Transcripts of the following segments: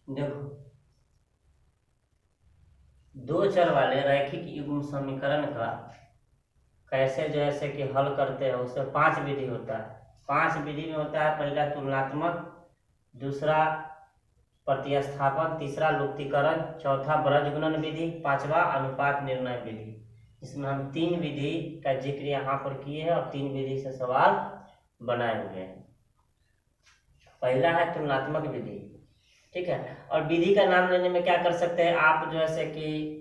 देखो, दो चर वाले रैखिक युग्म समीकरण का कैसे जैसे कि हल करते हैं, उससे 5 विधि होता है। 5 विधि में होता है, पहला तुलनात्मक, दूसरा प्रतिस्थापन, तीसरा लुप्तीकरण, चौथा बृहज्गुणन विधि, पांचवा अनुपात निर्णय विधि। इसमें हम 3 विधि का जिक्र यहाँ पर किए हैं और 3 विधि से सवाल बनाए हुए हैं। पहला है तुलनात्मक विधि, ठीक है। और विधि का नाम लेने में क्या कर सकते हैं आप, जैसे कि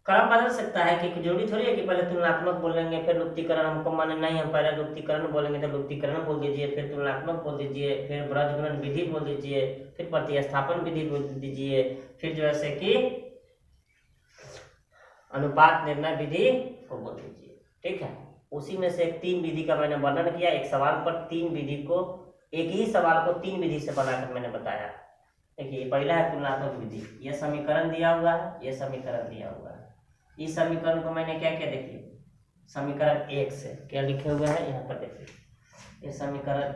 क्रम बदल सकता है कि जरूरी थोड़ी है कि पहले तुलनात्मक बोलेंगे फिर लुप्तीकरण, हमको माने नहीं हम पहले लुप्तीकरण बोलेंगे तो लुप्तीकरण बोल दीजिए, फिर तुलनात्मक बोल दीजिए, फिर बृहज्गुणन विधि बोल दीजिए, फिर प्रतिस्थापन विधि बोल दीजिए, फिर जो ऐसे कि अनुपात निर्णय विधि को बोल दीजिए, ठीक है। उसी में से 3 विधि का मैंने वर्णन किया। एक सवाल पर 3 विधि को, एक ही सवाल को 3 विधि से बनाकर मैंने बताया। देखिए, पहला है तुलनात्मक विधि, यह समीकरण दिया हुआ है, यह समीकरण दिया हुआ है। इस समीकरण को मैंने क्या किया, देखिए समीकरण 1 से क्या लिखे हुए हैं यहाँ पर, देखिए ये समीकरण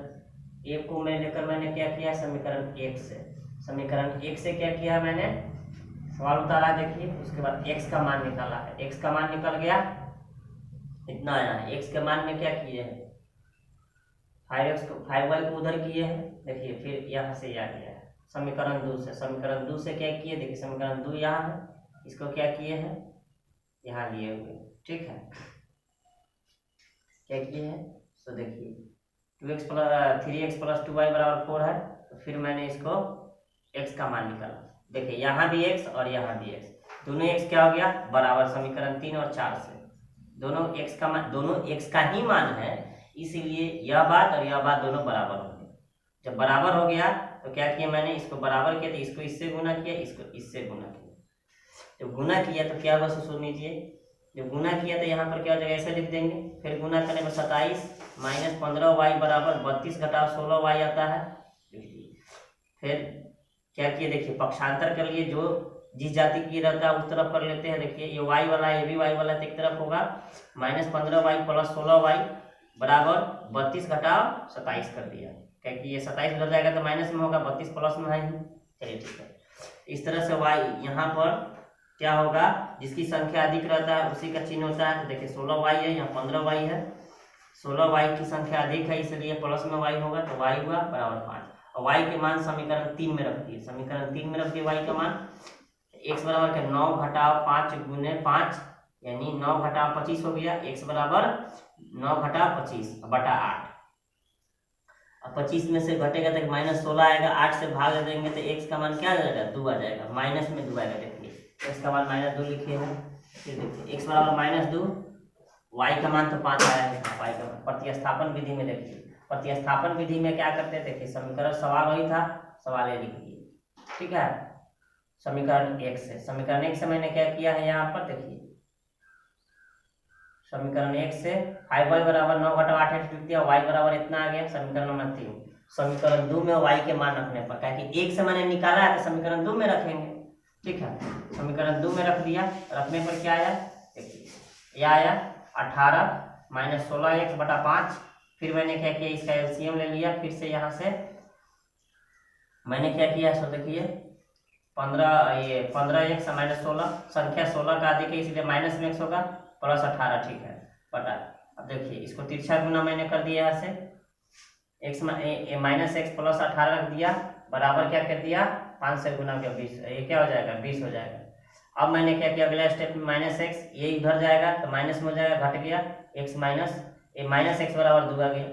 1 को मैं लेकर मैंने क्या किया, समीकरण 1 से, समीकरण 1 से क्या किया मैंने, सवाल उतारा, देखिए उसके बाद x का मान निकाला है, x का मान निकल गया, इतना आया है। x के मान में क्या किए हैं, 5y को उधर किए हैं, देखिए फिर यहाँ से आ गया है समीकरण 2 से, समीकरण 2 से क्या किए, देखिए समीकरण 2 यहाँ है, इसको क्या किए हैं यहाँ लिए हुए, ठीक है। क्या किए हैं, तो देखिए 3x प्लस 2y बराबर 4 है, तो फिर मैंने इसको x का मान निकाला, देखिए यहाँ भी x और यहाँ भी x, दोनों x क्या हो गया बराबर, समीकरण 3 और 4 से दोनों x का मान, दोनों x का ही मान है, इसीलिए यह बात और यह बात दोनों बराबर हो गए। जब बराबर हो गया तो क्या किया मैंने, इसको बराबर किया तो इसको इससे गुना किया, इसको इससे गुना किया। जब गुना किया तो क्या हुआ सुन लीजिए, जब गुना किया तो यहाँ पर क्या हो जाएगा, ऐसे लिख देंगे, फिर गुना करने में 27 माइनस 15y बराबर 32 घटाव 16y आता है। फिर क्या किए, देखिए पक्षांतर कर लिए, जो जिस जाति की रहता है उस तरफ कर लेते हैं। देखिए ये y वाला ये भी y वाला तो एक तरफ होगा, माइनस 15y प्लस 16y बराबर 32 घटाव 27 कर दिया, क्योंकि ये 27 उधर जाएगा तो माइनस में होगा, 32 प्लस में है ही। चलिए ठीक है, इस तरह से y यहाँ पर क्या होगा, जिसकी संख्या अधिक रहता है उसी का चिन्ह होता है। तो देखिए 16y है, यहाँ 15y है, 16y की संख्या अधिक है इसलिए प्लस में y होगा, तो y हुआ बराबर 5, और y के मान समीकरण 3 में रख दिए, समीकरण 3 में रख दिए y का मान, x बराबर के 9 घटाव 5 गुने 5 यानी 9 घटाव 25 हो गया, x बराबर 9 घटाव 25 बटा 8। अब 25 में से घटेगा तो माइनस 16 आएगा, 8 से भाग देंगे तो x का मान क्या आ जाएगा, 2 आ जाएगा, माइनस में 2 आएगा। देखिए x का मान -2 लिखे हैं, फिर देखिए x बराबर -2, y का मान तो 5 आया है, y का मान प्रतिस्थापन विधि में, देखिए प्रतिस्थापन विधि में क्या करते हैं, देखिए समीकरण सवाल वही था, सवाल ये लिख दिए, ठीक है। समीकरण 1 से, समीकरण 1 से मैंने क्या किया है यहाँ पर, देखिए समीकरण 1 से 5y बराबर 9 घटाव 8 लिख दिया, y बराबर इतना आ गया, समीकरण नंबर 3। समीकरण 2 में y के मान रखने पर, क्या कि 1 से मैंने निकाला है तो समीकरण 2 में रखेंगे, ठीक है। समीकरण 2 में रख दिया, रखने पर क्या आया, देखिए यह आया 18 माइनस 16x बटा 5, फिर मैंने क्या किया, इसका एलसीएम ले लिया, फिर से यहाँ से मैंने क्या किया, सो देखिए 15x माइनस 16, संख्या 16 का अधिक है इसलिए माइनस में x होगा, प्लस 18, ठीक है बटा। अब देखिए इसको तिरछा गुना मैंने कर दिया यहाँ से, x माइनस एक्स प्लस 18 रख दिया, बराबर क्या कर दिया 5 से गुना किया 20, ये क्या हो जाएगा 20 हो जाएगा। अब मैंने क्या किया, अगला स्टेप में माइनस एक्स, ये इधर जाएगा तो माइनस में हो जाएगा, घट गया x माइनस माइनस एक्स बराबर 2 आ गया,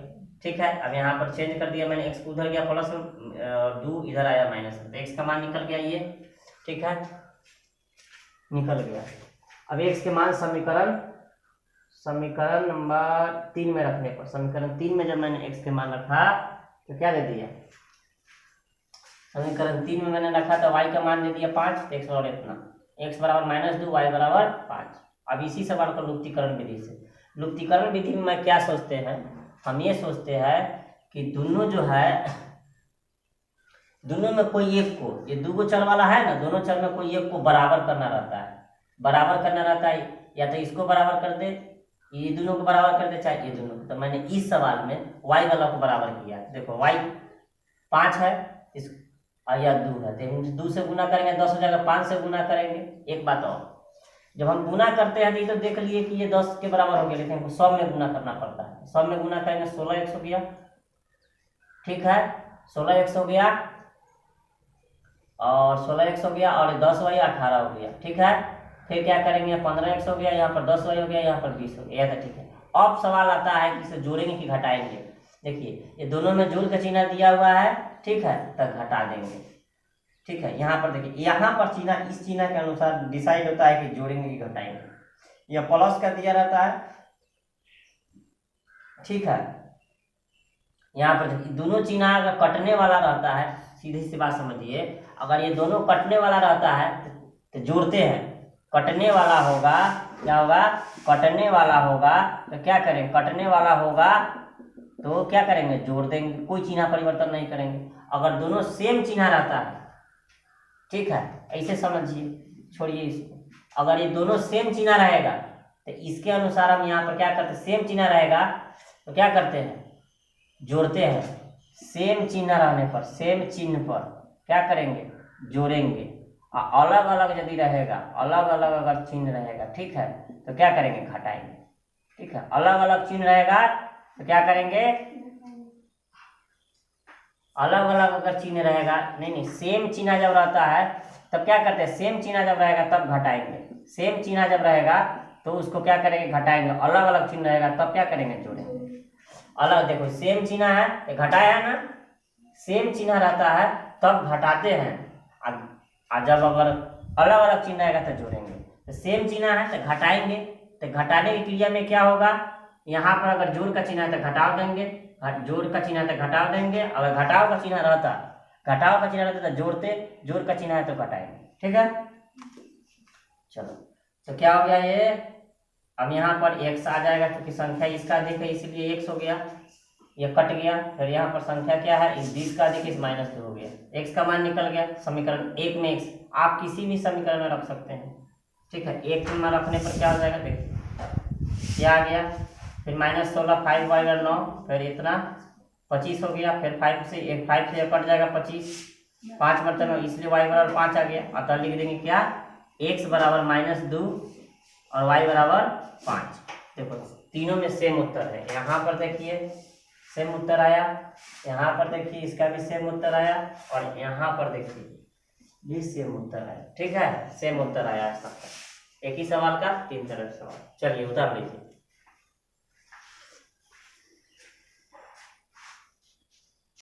ठीक है। अब यहाँ पर चेंज कर दिया मैंने, x उधर गया प्लस में, 2 इधर आया माइनस में, तो x का मान निकल गया ये, ठीक है निकल गया। अब x के मान समीकरण नंबर 3 में रखने पर, समीकरण 3 में जब मैंने x के मान रखा तो क्या दे दिया, समीकरण 3 में मैंने रखा तो y का मान दे दिया 5, तो x बराबर इतना, x बराबर -2 y बराबर 5। अब इसी सवाल को लुप्तीकरण विधि से, लुप्तीकरण विधि में क्या सोचते हैं, हम ये सोचते हैं कि दोनों जो है, दोनों में कोई एक को, ये दो चर वाला है ना, दोनों चर में कोई एक को बराबर करना रहता है, बराबर करना रहता है, या तो इसको बराबर कर दे, ये दोनों को बराबर कर दे, चाहे ये दोनों को। तो मैंने इस सवाल में y वाला को बराबर किया, देखो y 5 है, इस और यह 2 है, तो 2 से गुना करेंगे 10 हो जाएगा, 5 से गुना करेंगे। एक बात और, जब हम गुना करते हैं तो देख लिए कि ये 10 के बराबर हो गया, लेकिन 100 में गुना करना पड़ता है। 100 में गुना करेंगे 16x हो गया, ठीक है, 16x हो गया और 16x हो गया और 10y 18 हो गया, ठीक है। फिर क्या करेंगे, 15x हो गया, यहाँ पर 10y हो गया, यहाँ पर 20 हो गया, तो ठीक है। अब सवाल आता है कि इसे जोड़ेंगे कि घटाएंगे। देखिए ये दोनों में जोड़ का चिन्ह दिया हुआ है, ठीक है, तब घटा देंगे, ठीक है। यहाँ पर देखिए, यहाँ पर चिन्ह इस चिन्ह के अनुसार डिसाइड होता है कि जोड़ेंगे कि घटाएंगे। यह प्लस का दिया रहता है, ठीक है। यहाँ पर देखिए दोनों चिन्ह अगर कटने वाला रहता है, सीधी सी बात समझिए, अगर ये दोनों कटने वाला रहता है तो जोड़ते हैं। कटने वाला होगा, क्या होगा, कटने वाला होगा तो क्या करेंगे, कटने वाला होगा तो क्या करेंगे, जोड़ देंगे, कोई चिन्ह परिवर्तन नहीं करेंगे। अगर दोनों सेम चिन्ह रहता है, ठीक है, ऐसे समझिए, छोड़िए इसको। अगर ये दोनों सेम चिन्ह रहेगा तो इसके अनुसार हम यहाँ पर क्या करते हैं, सेम चिन्ह रहेगा तो क्या करते हैं, जोड़ते हैं। सेम चिन्ह रहने पर, सेम चिन्ह पर क्या करेंगे, जोड़ेंगे। और अलग अलग यदि रहेगा, अलग अलग अगर चिन्ह रहेगा, ठीक है, तो क्या करेंगे, घटाएंगे, ठीक है। अलग अलग चिन्ह रहेगा तो क्या करेंगे, अलग अलग अगर चिन्ह रहेगा, नहीं सेम चिन्ह जब रहता है तब क्या करते हैं, सेम चिन्ह जब रहेगा तब घटाएंगे। सेम चिन्ह जब रहेगा तो उसको क्या करेंगे, घटाएंगे। अलग अलग चिन्ह रहेगा तब क्या करेंगे, जोड़ेंगे। अलग, देखो सेम चिन्ह है तो घटाया ना, सेम चिन्ह रहता है तब घटाते हैं, और जब अगर अलग अलग चिन्ह रहेगा तो जोड़ेंगे। तो सेम चिन्ह है तो घटाएंगे, तो घटाने की क्रिया में क्या होगा, यहाँ पर अगर जोड़ का चिन्ह है तो घटाव देंगे, जोड़ का चिन्ह है तो घटाव देंगे। अगर घटाव का चिन्ह रहता, घटाव का चिन्ह रहता तो जोड़ते, जोड़ का चिन्ह है तो घटाएंगे, ठीक है। चलो तो क्या हो गया ये, अब यहाँ पर x आ जाएगा क्योंकि संख्या इसका अधिक है इसलिए x हो गया, ये कट गया। फिर यहाँ पर संख्या क्या है, इस 20 का अधिक, इस -2 हो गया, x का मान निकल गया। समीकरण 1 में x आप किसी भी समीकरण में रख सकते हैं, ठीक है। 1 में रखने पर क्या हो जाएगा, देखिए क्या आ गया, फिर -16 5/9, फिर इतना 25 हो गया। फिर 5 से कट जाएगा 25, 5 बर्तन इसलिए y बराबर 5 आ गया। अतः लिख देंगे क्या, x बराबर -2 और y बराबर 5। देखो तीनों में सेम उत्तर है, यहाँ पर देखिए सेम उत्तर आया, यहाँ पर देखिए इसका भी सेम उत्तर आया, और यहाँ पर देखिए भी सेम उत्तर आया, ठीक है, सेम उत्तर आया। एक ही सवाल का 3 तरह का सवाल। चलिए उतार लीजिए।